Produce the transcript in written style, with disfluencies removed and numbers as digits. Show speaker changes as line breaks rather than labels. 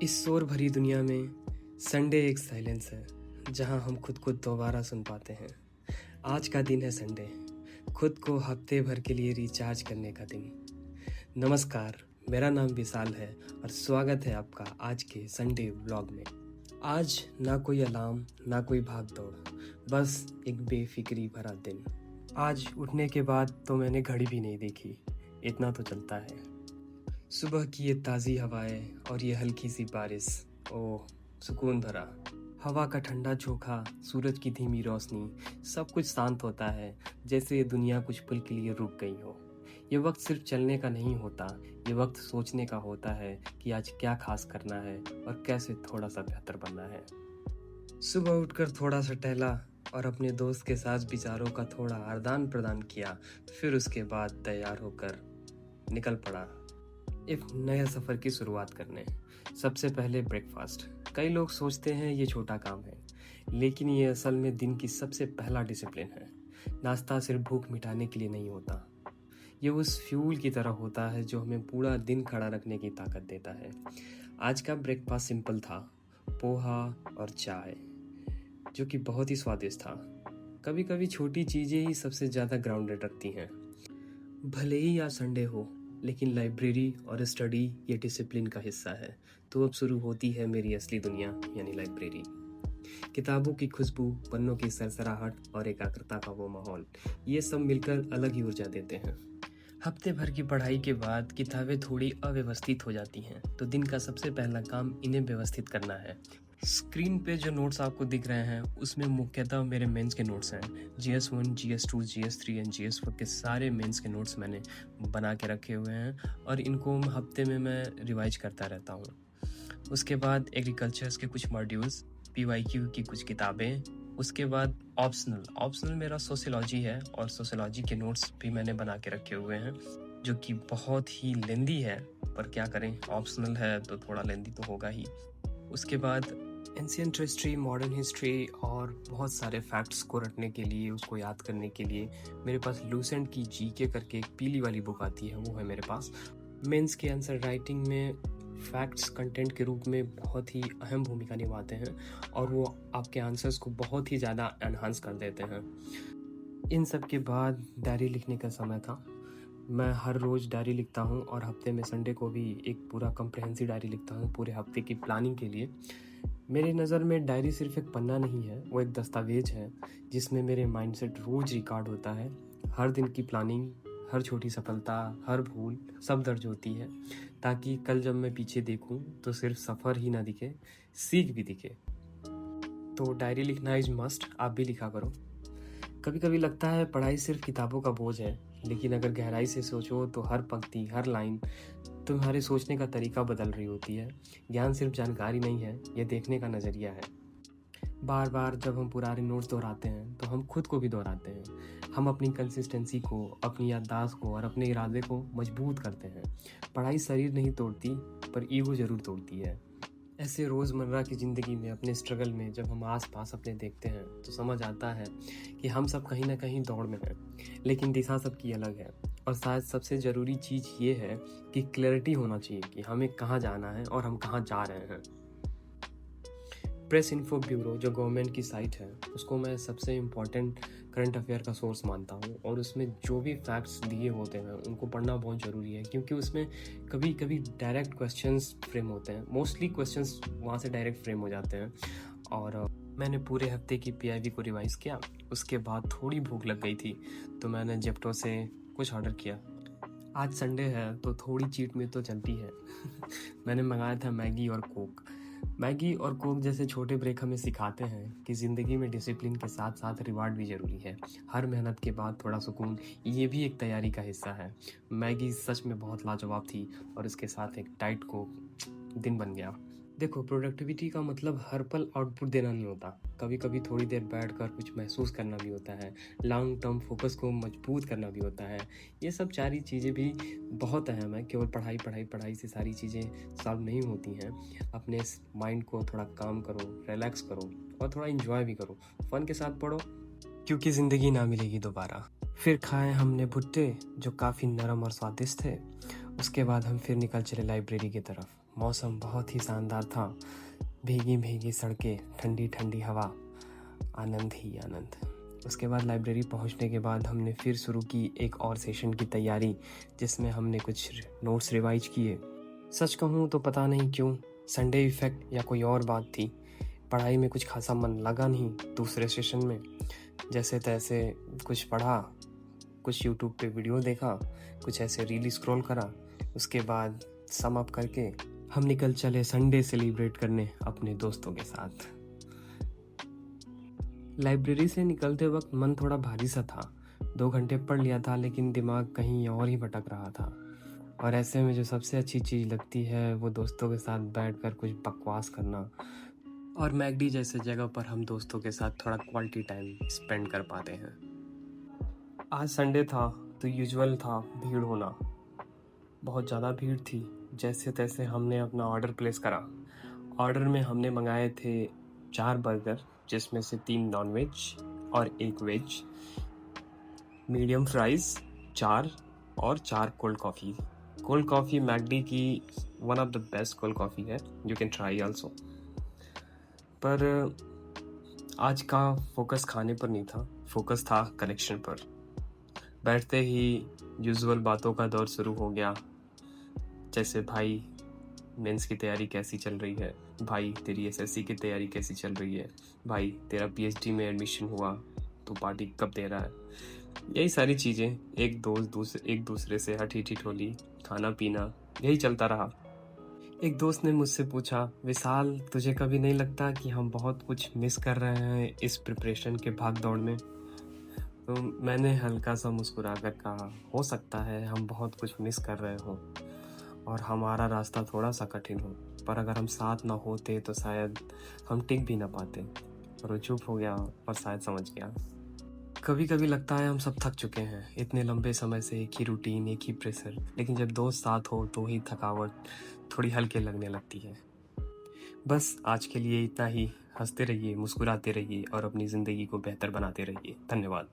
इस शोर भरी दुनिया में संडे एक साइलेंस है जहां हम खुद को दोबारा सुन पाते हैं। आज का दिन है संडे, खुद को हफ्ते भर के लिए रिचार्ज करने का दिन। नमस्कार, मेरा नाम विशाल है और स्वागत है आपका आज के संडे व्लॉग में। आज ना कोई अलार्म, ना कोई भाग दौड़, बस एक बेफिक्री भरा दिन। आज उठने के बाद तो मैंने घड़ी भी नहीं देखी, इतना तो चलता है। सुबह की ये ताज़ी हवाएं और ये हल्की सी बारिश, ओह सुकून भरा। हवा का ठंडा झोंका, सूरज की धीमी रोशनी, सब कुछ शांत होता है, जैसे ये दुनिया कुछ पल के लिए रुक गई हो। ये वक्त सिर्फ चलने का नहीं होता, ये वक्त सोचने का होता है कि आज क्या खास करना है और कैसे थोड़ा सा बेहतर बनना है। सुबह उठकर थोड़ा सा टहला और अपने दोस्त के साथ विचारों का थोड़ा आदान प्रदान किया, फिर उसके बाद तैयार होकर निकल पड़ा एक नए सफ़र की शुरुआत करने। सबसे पहले ब्रेकफास्ट। कई लोग सोचते हैं ये छोटा काम है, लेकिन ये असल में दिन की सबसे पहला डिसिप्लिन है। नाश्ता सिर्फ भूख मिटाने के लिए नहीं होता, ये उस फ्यूल की तरह होता है जो हमें पूरा दिन खड़ा रखने की ताकत देता है। आज का ब्रेकफास्ट सिंपल था, पोहा और चाय, जो कि बहुत ही स्वादिष्ट था। कभी कभी छोटी चीज़ें ही सबसे ज़्यादा ग्राउंडेड रखती हैं। भले ही आज संडे हो, लेकिन लाइब्रेरी और स्टडी ये डिसिप्लिन का हिस्सा है। तो अब शुरू होती है मेरी असली दुनिया, यानी लाइब्रेरी। किताबों की खुशबू, पन्नों की सरसराहट और एकाग्रता का वो माहौल, ये सब मिलकर अलग ही ऊर्जा देते हैं। हफ्ते भर की पढ़ाई के बाद किताबें थोड़ी अव्यवस्थित हो जाती हैं, तो दिन का सबसे पहला काम इन्हें व्यवस्थित करना है। स्क्रीन पे जो नोट्स आपको दिख रहे हैं उसमें मुख्यतः मेरे मेंस के नोट्स हैं। GS1, GS2, GS3 and GS4 के सारे मेंस के नोट्स मैंने बना के रखे हुए हैं और इनको हफ्ते में मैं रिवाइज करता रहता हूँ। उसके बाद एग्रीकल्चर्स के कुछ मॉड्यूल्स, PYQ की कुछ किताबें, उसके बाद ऑप्शनल मेरा सोशियोलॉजी है और सोशियोलॉजी के नोट्स भी मैंने बना के रखे हुए हैं, जो कि बहुत ही लेंदी है, पर क्या करें, ऑप्शनल है तो थोड़ा लेंदी तो होगा ही। उसके बाद एंशिएंट हिस्ट्री, मॉडर्न हिस्ट्री और बहुत सारे फैक्ट्स को रटने के लिए, उसको याद करने के लिए मेरे पास लूसेंट की GK करके एक पीली वाली बुक आती है, वो है मेरे पास। मेंस के आंसर राइटिंग में फैक्ट्स कंटेंट के रूप में बहुत ही अहम भूमिका निभाते हैं और वो आपके आंसर्स को बहुत ही ज़्यादा एनहांस कर देते हैं। इन सब के बाद डायरी लिखने का समय था। मैं हर रोज़ डायरी लिखता हूँ और हफ्ते में संडे को भी एक पूरा कम्प्रहेंसिव डायरी लिखता हूँ पूरे हफ्ते की प्लानिंग के लिए। मेरी नज़र में डायरी सिर्फ एक पन्ना नहीं है, वो एक दस्तावेज है जिसमें मेरे माइंडसेट रोज़ रिकॉर्ड होता है। हर दिन की प्लानिंग, हर छोटी सफलता, हर भूल, सब दर्ज होती है, ताकि कल जब मैं पीछे देखूं तो सिर्फ सफ़र ही ना दिखे, सीख भी दिखे। तो डायरी लिखना इज़ मस्ट, आप भी लिखा करो। कभी कभी लगता है पढ़ाई सिर्फ किताबों का बोझ है, लेकिन अगर गहराई से सोचो तो हर पंक्ति, हर लाइन तुम्हारे सोचने का तरीका बदल रही होती है। ज्ञान सिर्फ जानकारी नहीं है, यह देखने का नज़रिया है। बार बार जब हम पुराने नोट्स दोहराते हैं तो हम खुद को भी दोहराते हैं। हम अपनी कंसिस्टेंसी को, अपनी याददाश्त को और अपने इरादे को मजबूत करते हैं। पढ़ाई शरीर नहीं तोड़ती, पर ईगो ज़रूर तोड़ती है। ऐसे रोज़मर्रा की ज़िंदगी में, अपने स्ट्रगल में जब हम आस पास अपने देखते हैं तो समझ आता है कि हम सब कहीं ना कहीं दौड़ में हैं, लेकिन दिशा सबकी अलग है। और शायद सबसे ज़रूरी चीज़ ये है कि क्लैरिटी होना चाहिए कि हमें कहाँ जाना है और हम कहाँ जा रहे हैं। प्रेस इन्फो ब्यूरो, जो गवर्नमेंट की साइट है, उसको मैं सबसे इम्पॉर्टेंट करंट अफेयर का सोर्स मानता हूँ और उसमें जो भी फैक्ट्स दिए होते हैं उनको पढ़ना बहुत ज़रूरी है, क्योंकि उसमें कभी कभी डायरेक्ट क्वेश्चंस फ्रेम होते हैं। मोस्टली क्वेश्चंस वहाँ से डायरेक्ट फ्रेम हो जाते हैं। और मैंने पूरे हफ्ते की PIV को रिवाइज़ किया। उसके बाद थोड़ी भूख लग गई थी तो मैंने जेप्टो से कुछ ऑर्डर किया। आज संडे है तो थोड़ी चीट में तो चलती है। मैंने मंगाया था मैगी और कोक। मैगी और कोक जैसे छोटे ब्रेक हमें सिखाते हैं कि ज़िंदगी में डिसिप्लिन के साथ साथ रिवार्ड भी ज़रूरी है। हर मेहनत के बाद थोड़ा सुकून, ये भी एक तैयारी का हिस्सा है। मैगी सच में बहुत लाजवाब थी और इसके साथ एक डाइट कोक दिन बन गया। देखो, प्रोडक्टिविटी का मतलब हर पल आउटपुट देना नहीं होता। कभी कभी थोड़ी देर बैठकर कुछ महसूस करना भी होता है। लॉन्ग टर्म फोकस को मजबूत करना भी होता है। ये सब सारी चीज़ें भी बहुत अहम है। केवल पढ़ाई पढ़ाई पढ़ाई से सारी चीज़ें सॉल्व नहीं होती हैं। अपने माइंड को थोड़ा काम करो, रिलैक्स करो और थोड़ा इंजॉय भी करो। फ़न के साथ पढ़ो, क्योंकि ज़िंदगी ना मिलेगी दोबारा। फिर खाए हमने भुट्टे, जो काफ़ी नरम और स्वादिष्ट थे। उसके बाद हम फिर निकल चले लाइब्रेरी की तरफ। मौसम बहुत ही शानदार था। भीगी भीगी सड़कें, ठंडी ठंडी हवा, आनंद ही आनंद। उसके बाद लाइब्रेरी पहुंचने के बाद हमने फिर शुरू की एक और सेशन की तैयारी, जिसमें हमने कुछ नोट्स रिवाइज किए। सच कहूँ तो पता नहीं क्यों, संडे इफ़ेक्ट या कोई और बात थी, पढ़ाई में कुछ खासा मन लगा नहीं। दूसरे सेशन में जैसे तैसे कुछ पढ़ा, कुछ यूट्यूब पे वीडियो देखा, कुछ ऐसे रील स्क्रॉल करा। उसके बाद सम अप करके हम निकल चले संडे सेलिब्रेट करने अपने दोस्तों के साथ। लाइब्रेरी से निकलते वक्त मन थोड़ा भारी सा था। 2 घंटे पढ़ लिया था, लेकिन दिमाग कहीं और ही भटक रहा था। और ऐसे में जो सबसे अच्छी चीज़ लगती है वो दोस्तों के साथ बैठकर कुछ बकवास करना, और मैकडी जैसे जगह पर हम दोस्तों के साथ थोड़ा क्वालिटी टाइम स्पेंड कर पाते हैं। आज संडे था तो यूजुअल था भीड़ होना। बहुत ज़्यादा भीड़ थी। जैसे तैसे हमने अपना ऑर्डर प्लेस करा। ऑर्डर में हमने मंगाए थे 4 बर्गर, जिसमें से 3 नॉनवेज और 1 वेज, मीडियम फ्राइज़ 4 और 4 cold coffee. Cold coffee McD की one of the best cold coffee है, यू कैन ट्राई ऑल्सो। पर आज का फोकस खाने पर नहीं था, फोकस था कनेक्शन पर। बैठते ही यूजुअल बातों का दौर शुरू हो गया। जैसे भाई मेंस की तैयारी कैसी चल रही है, भाई तेरी एसएससी की तैयारी कैसी चल रही है, भाई तेरा पीएचडी में एडमिशन हुआ तो पार्टी कब दे रहा है। यही सारी चीज़ें, एक दूसरे से हठी ठिठोली, खाना पीना, यही चलता रहा। एक दोस्त ने मुझसे पूछा, विशाल तुझे कभी नहीं लगता कि हम बहुत कुछ मिस कर रहे हैं इस प्रिपरेशन के भाग दौड़ में? तो मैंने हल्का सा मुस्कुरा कर कहा, हो सकता है हम बहुत कुछ मिस कर रहे हो और हमारा रास्ता थोड़ा सा कठिन हो, पर अगर हम साथ ना होते तो शायद हम टिक भी ना पाते। और वो चुप हो गया और शायद समझ गया। कभी कभी लगता है हम सब थक चुके हैं, इतने लंबे समय से एक ही रूटीन, एक ही प्रेशर, लेकिन जब दोस्त साथ हो तो ही थकावट थोड़ी हल्के लगने लगती है। बस आज के लिए इतना ही। हंसते रहिए, मुस्कुराते रहिए और अपनी ज़िंदगी को बेहतर बनाते रहिए। धन्यवाद।